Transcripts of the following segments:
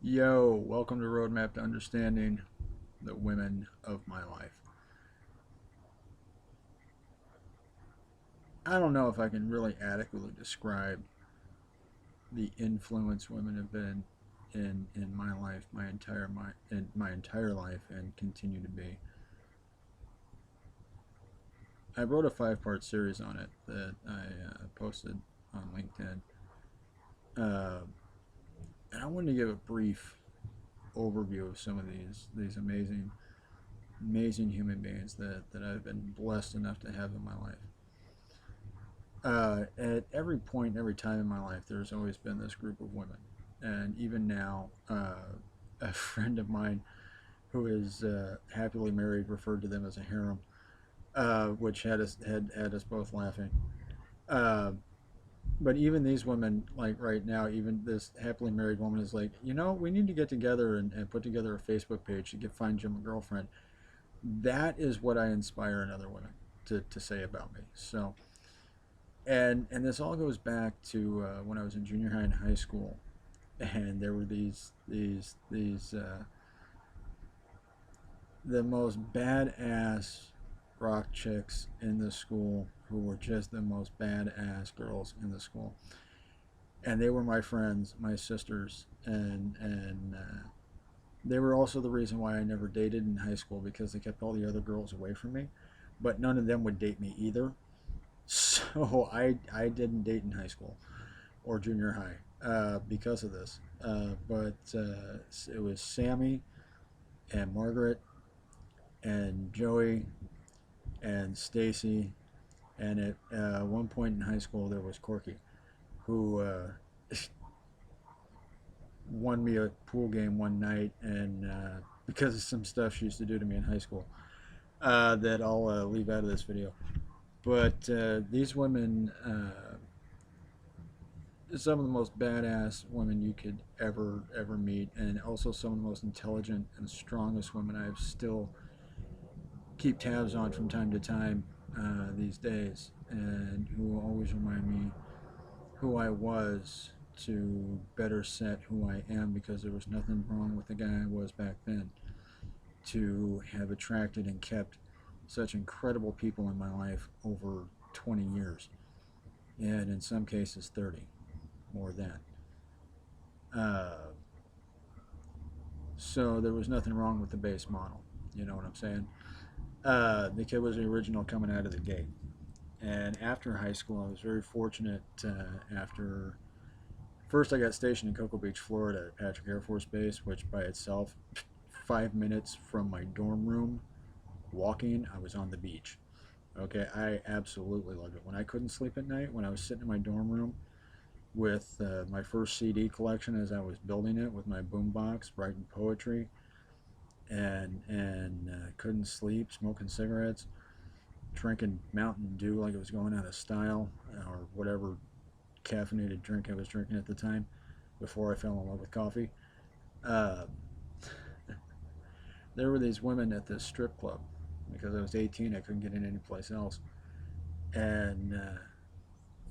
Yo, welcome to Roadmap to Understanding the Women of My Life. I don't know if I can really adequately describe the influence women have been in my life, my entire life, and continue to be. I wrote a 5-part series on it that I posted on LinkedIn, uh, and I wanted to give a brief overview of some of these amazing human beings that I've been blessed enough to have in my life. At every point, every time in my life, there's always been this group of women, and even now, a friend of mine who is happily married referred to them as a harem, which had us both laughing. Uh, but even these women, like right now, even this happily married woman is like, we need to get together and put together a Facebook page to find Jim a girlfriend. That is what I inspire in other women to say about me. So and this all goes back to when I was in junior high and high school, and there were these the most badass rock chicks in the school who were just the most badass girls in the school, and they were my friends, my sisters, and they were also the reason why I never dated in high school because they kept all the other girls away from me, but none of them would date me either. So I didn't date in high school or junior high because of this. But it was Sammy and Margaret and Joey and Stacy, and at one point in high school there was Corky, who won me a pool game one night, and because of some stuff she used to do to me in high school that I'll leave out of this video. But these women some of the most badass women you could ever meet, and also some of the most intelligent and strongest women I still keep tabs on from time to time these days, and who always remind me who I was to better set who I am, because there was nothing wrong with the guy I was back then, to have attracted and kept such incredible people in my life over 20 years, and in some cases 30 more than. Uh, so there was nothing wrong with the base model. You know what I'm saying? The kid was the original coming out of the gate. And after high school, I was very fortunate. After first, I got stationed in Cocoa Beach, Florida, at Patrick Air Force Base, which by itself, 5 minutes from my dorm room, walking, I was on the beach. Okay, I absolutely loved it. When I couldn't sleep at night, when I was sitting in my dorm room with my first CD collection as I was building it with my boombox, writing poetry, and couldn't sleep, smoking cigarettes, drinking Mountain Dew like it was going out of style, or whatever caffeinated drink I was drinking at the time before I fell in love with coffee. Uh, there were these women at this strip club because I was 18, I couldn't get in any place else, and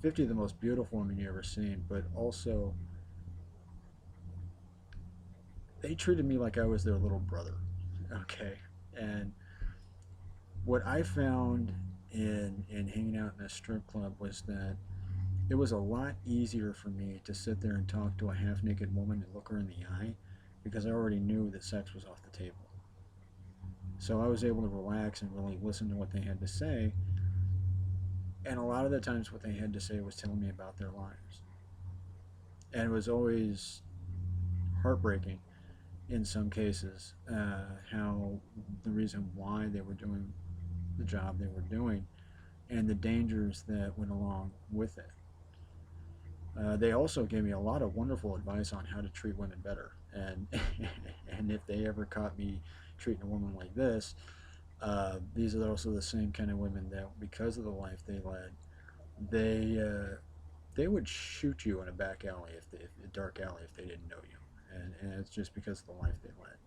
50 of the most beautiful women you ever seen, but also they treated me like I was their little brother. Okay, and what I found in hanging out in a strip club was that it was a lot easier for me to sit there and talk to a half naked woman and look her in the eye because I already knew that sex was off the table. So I was able to relax and really listen to what they had to say. And a lot of the times, what they had to say was telling me about their lives. And it was always heartbreaking in some cases how the reason why they were doing the job they were doing and the dangers that went along with it. They also gave me a lot of wonderful advice on how to treat women better, and and if they ever caught me treating a woman like this, these are also the same kind of women that, because of the life they led, they would shoot you in a back alley, if a dark alley, if they didn't know you, and it's just because of the life they led.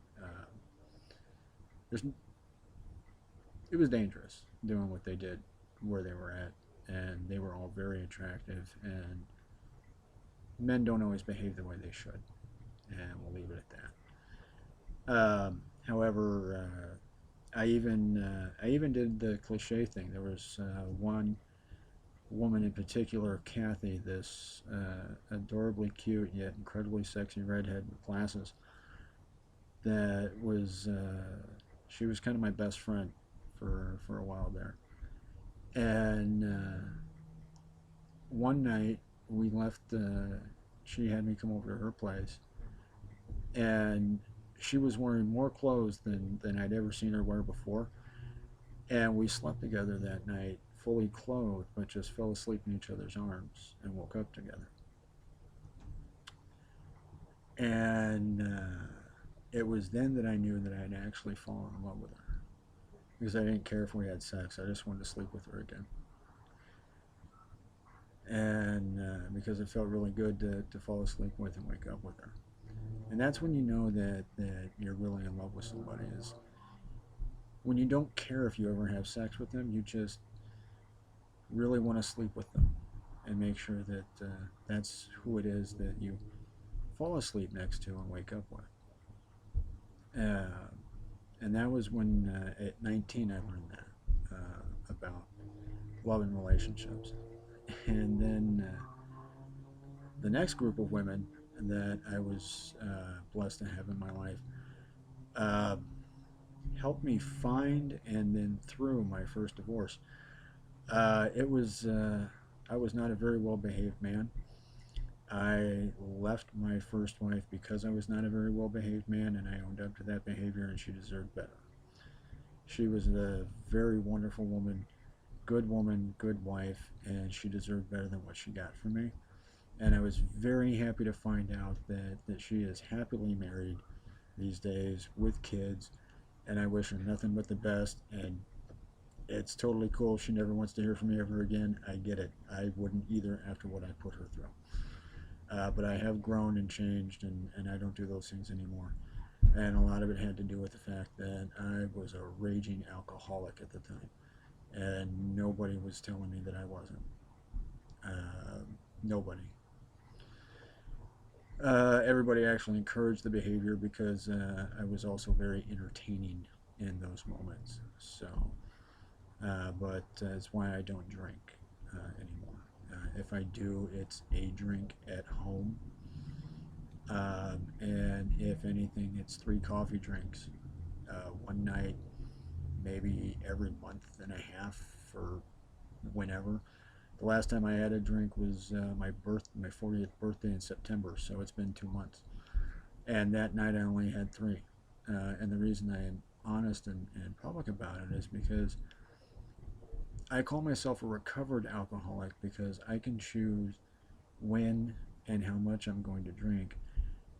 There's It was dangerous doing what they did where they were at, and they were all very attractive, and men don't always behave the way they should. and we'll leave it at that. However, I even did the cliche thing. There was one woman in particular, Kathy, this adorably cute yet incredibly sexy redhead with glasses. That was she was kind of my best friend for a while there. And one night we left. She had me come over to her place, and she was wearing more clothes than I'd ever seen her wear before. And we slept together that night, fully clothed, but just fell asleep in each other's arms and woke up together. And it was then that I knew that I had actually fallen in love with her because I didn't care if we had sex. I just wanted to sleep with her again. And because it felt really good to fall asleep with and wake up with her. And that's when you know that you're really in love with somebody, is when you don't care if you ever have sex with them, you just really want to sleep with them and make sure that that's who it is that you fall asleep next to and wake up with. Uh, and that was when, at 19, I learned that about love and relationships. And then the next group of women that I was blessed to have in my life uh, helped me find and then through my first divorce. It was I was not a very well behaved man. I left my first wife because I was not a very well behaved man, and I owned up to that behavior, and she deserved better. She was a very wonderful woman, good wife, and she deserved better than what she got from me. And I was very happy to find out that she is happily married these days with kids, and I wish her nothing but the best. And it's totally cool. She never wants to hear from me ever again. I get it. I wouldn't either after what I put her through. But I have grown and changed, and I don't do those things anymore. And a lot of it had to do with the fact that I was a raging alcoholic at the time, and nobody was telling me that I wasn't. Uh, Nobody. Everybody actually encouraged the behavior because I was also very entertaining in those moments. So, but it's why I don't drink anymore. If I do, it's a drink at home. And if anything, it's three coffee drinks one night, maybe every month and a half or whenever. The last time I had a drink was my 40th birthday in September, so it's been 2 months. And that night I only had three. And the reason I am honest and public about it is because I call myself a recovered alcoholic because I can choose when and how much I'm going to drink.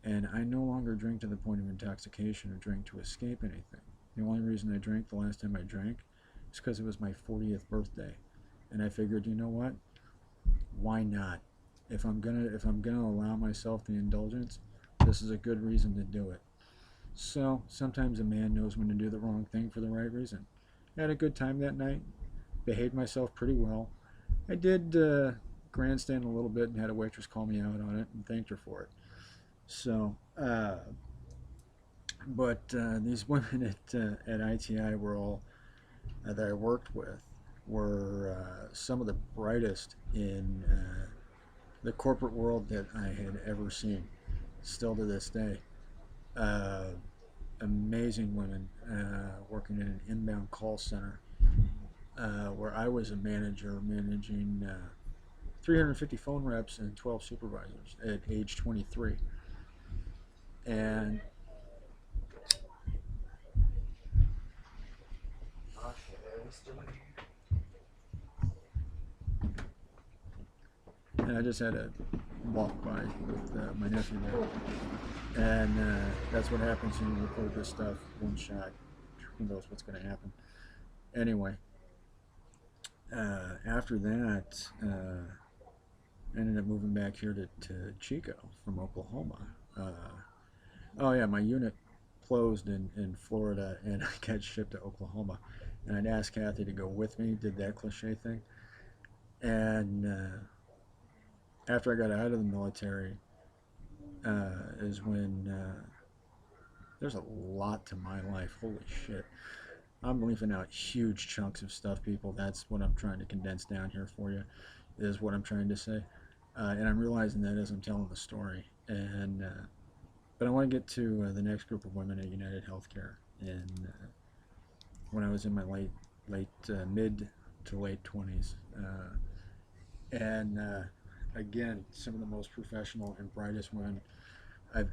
And I no longer drink to the point of intoxication or drink to escape anything. The only reason I drank the last time I drank is because it was my 40th birthday. And I figured, you know what? Why not? If I'm gonna allow myself the indulgence, this is a good reason to do it. So sometimes a man knows when to do the wrong thing for the right reason. I had a good time that night, behaved myself pretty well. I did grandstand a little bit and had a waitress call me out on it and thanked her for it. So, but these women at ITI were all that I worked with were some of the brightest in the corporate world that I had ever seen, still to this day. Uh, Amazing women working in an inbound call center where I was a manager managing 350 phone reps and 12 supervisors at age 23. And I just had to walk by with my nephew there. And that's what happens when you record this stuff one shot. Who knows what's going to happen? Anyway, after that, I ended up moving back here to Chico from Oklahoma. Oh, yeah, my unit closed in Florida, and I got shipped to Oklahoma. And I'd asked Kathy to go with me, did that cliche thing. And after I got out of the military, is when there's a lot to my life. Holy shit. I'm leaving out huge chunks of stuff, people. That's what I'm trying to condense down here for you, is what I'm trying to say. And I'm realizing that as I'm telling the story. But I want to get to the next group of women at United Healthcare. And when I was in my mid to late 20s. And again, some of the most professional and brightest women I've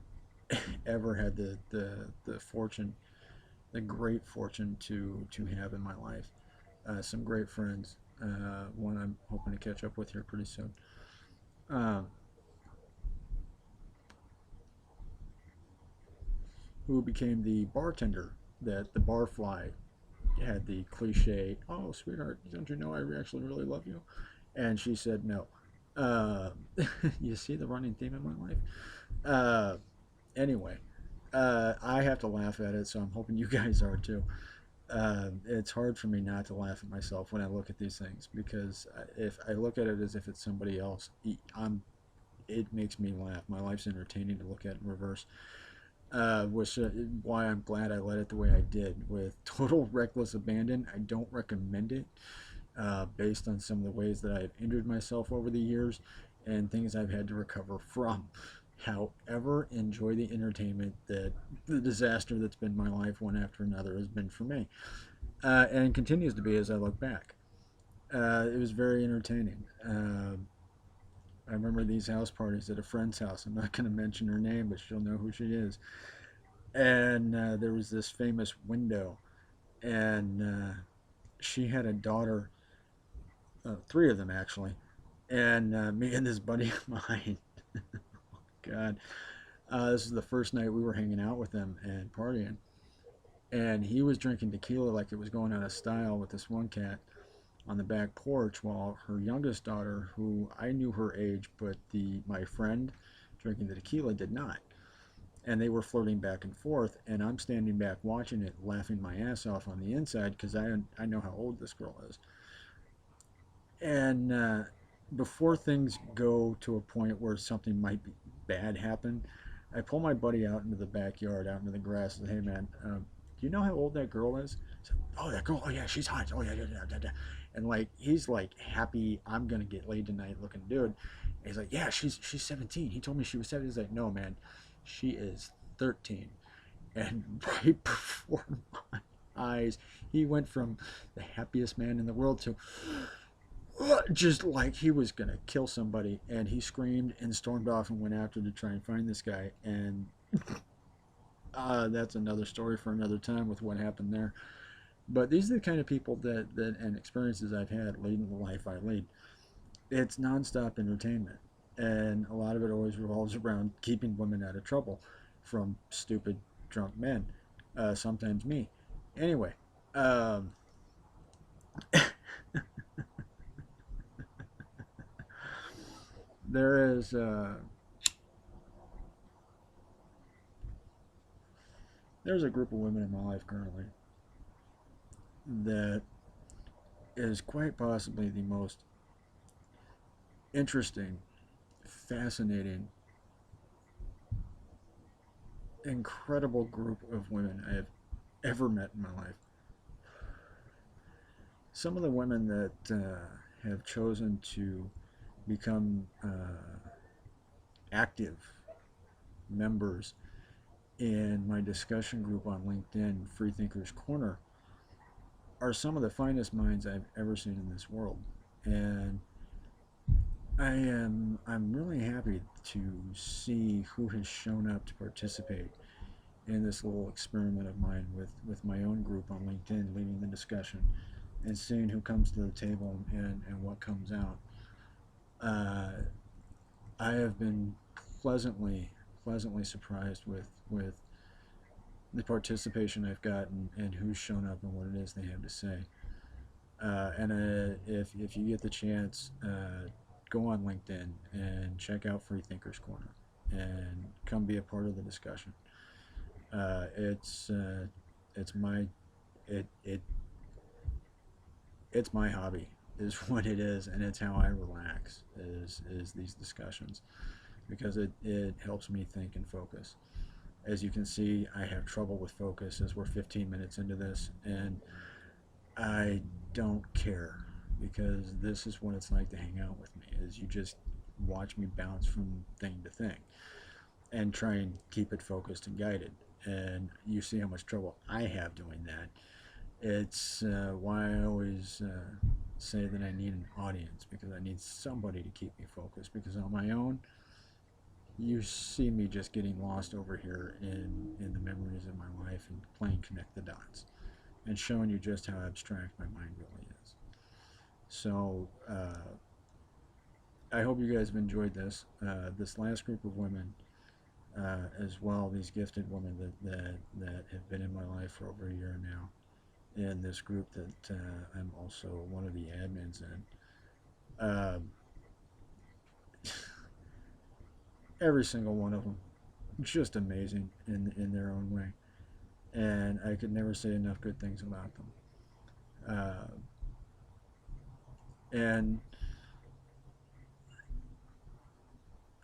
ever had the fortune, the great fortune to have in my life. Some great friends. One I'm hoping to catch up with here pretty soon. Uh, who became the bartender that the barfly had the cliche, "Oh, sweetheart, don't you know I actually really love you?" And she said no. Uh, you see the running theme in my life. Uh, anyway, I have to laugh at it, so I'm hoping you guys are too. It's hard for me not to laugh at myself when I look at these things because if I look at it as if it's somebody else, it makes me laugh. My life's entertaining to look at in reverse, which why I'm glad I led it the way I did with total reckless abandon. I don't recommend it based on some of the ways that I've injured myself over the years and things I've had to recover from. However, enjoy the entertainment that the disaster that's been my life one after another has been for me, and continues to be as I look back. It was very entertaining. I remember these house parties at a friend's house. I'm not going to mention her name, but she'll know who she is. And there was this famous window, and she had a daughter, three of them actually, and me and this buddy of mine. God, this is the first night we were hanging out with them and partying, and he was drinking tequila like it was going out of style with this one cat on the back porch, while her youngest daughter, who I knew her age, but the my friend drinking the tequila did not. And they were flirting back and forth, and I'm standing back watching it, laughing my ass off on the inside because I know how old this girl is. And before things go to a point where something might be bad happen, I pull my buddy out into the backyard, out into the grass, and say, "Hey man, do you know how old that girl is?" Said, "Oh, that girl. Oh yeah, she's hot. Oh yeah, yeah, yeah, yeah, yeah." And like he's like happy I'm gonna get laid tonight, looking dude. And he's like, "Yeah, she's 17. He told me she was 17." He's like, "No man, she is 13." And right before my eyes, he went from the happiest man in the world to just like he was gonna kill somebody, and he screamed and stormed off and went after to try and find this guy. And that's another story for another time with what happened there. But these are the kind of people that and experiences I've had leading the life I lead. It's nonstop entertainment, and a lot of it always revolves around keeping women out of trouble from stupid drunk men, sometimes me. Anyway, um, there is there's a group of women in my life currently that is quite possibly the most interesting, fascinating, incredible group of women I have ever met in my life. Some of the women that have chosen to become active members in my discussion group on LinkedIn, Freethinkers Corner, are some of the finest minds I've ever seen in this world. And I'm really happy to see who has shown up to participate in this little experiment of mine with my own group on LinkedIn, leading the discussion and seeing who comes to the table and what comes out. Uh, I have been pleasantly surprised with the participation I've gotten and who's shown up and what it is they have to say. And if you get the chance, go on LinkedIn and check out Free Thinkers Corner and come be a part of the discussion. Uh, it's uh, it's my it, it it's my hobby is what it is, and it's how I relax is these discussions. because it helps me think and focus. As you can see, I have trouble with focus as we're 15 minutes into this, and I don't care, because this is what it's like to hang out with me, is you just watch me bounce from thing to thing and try and keep it focused and guided. And you see how much trouble I have doing that. It's why I always say that I need an audience, because I need somebody to keep me focused, because on my own, you see me just getting lost over here in the memories of my life and playing connect the dots and showing you just how abstract my mind really is. So I hope you guys have enjoyed this. This last group of women, as well, these gifted women that have been in my life for over a year now, in this group that I'm also one of the admins in. Every single one of them, just amazing in their own way, and I could never say enough good things about them. And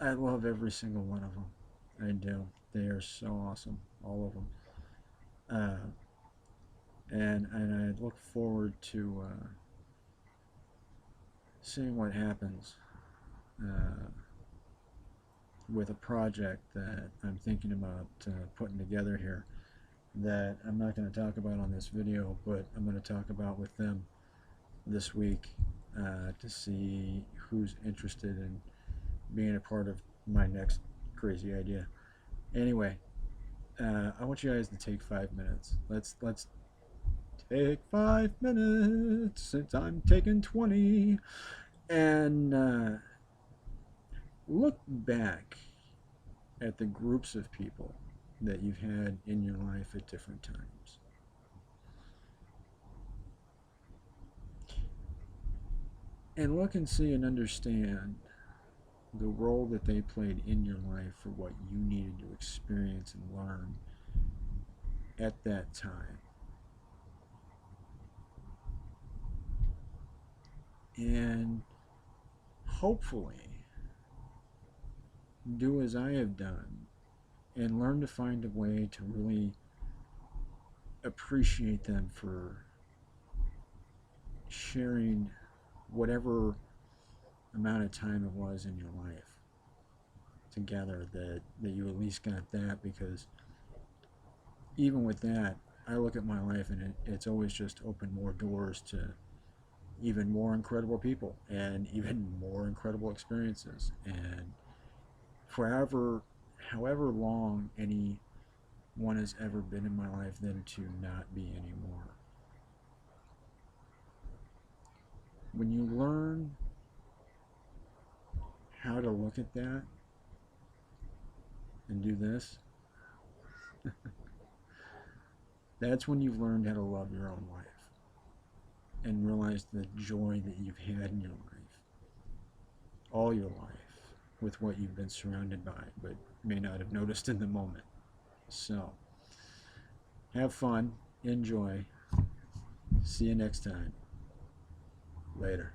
I love every single one of them. I do. They are so awesome, all of them. And I look forward to seeing what happens with a project that I'm thinking about putting together here, that I'm not going to talk about on this video, but I'm going to talk about with them this week to see who's interested in being a part of my next crazy idea. Anyway, I want you guys to take 5 minutes. Let's take 5 minutes, since I'm taking 20, and look back at the groups of people that you've had in your life at different times. And look and see and understand the role that they played in your life for what you needed to experience and learn at that time. And hopefully do as I have done and learn to find a way to really appreciate them for sharing whatever amount of time it was in your life together, that you at least got that, because even with that, I look at my life and it's always just opened more doors to even more incredible people and even more incredible experiences. And forever, however long anyone has ever been in my life, then to not be anymore. When you learn how to look at that and do this, that's when you've learned how to love your own life and realize the joy that you've had in your life, all your life, with what you've been surrounded by, but may not have noticed in the moment. So, have fun, enjoy. See you next time. Later.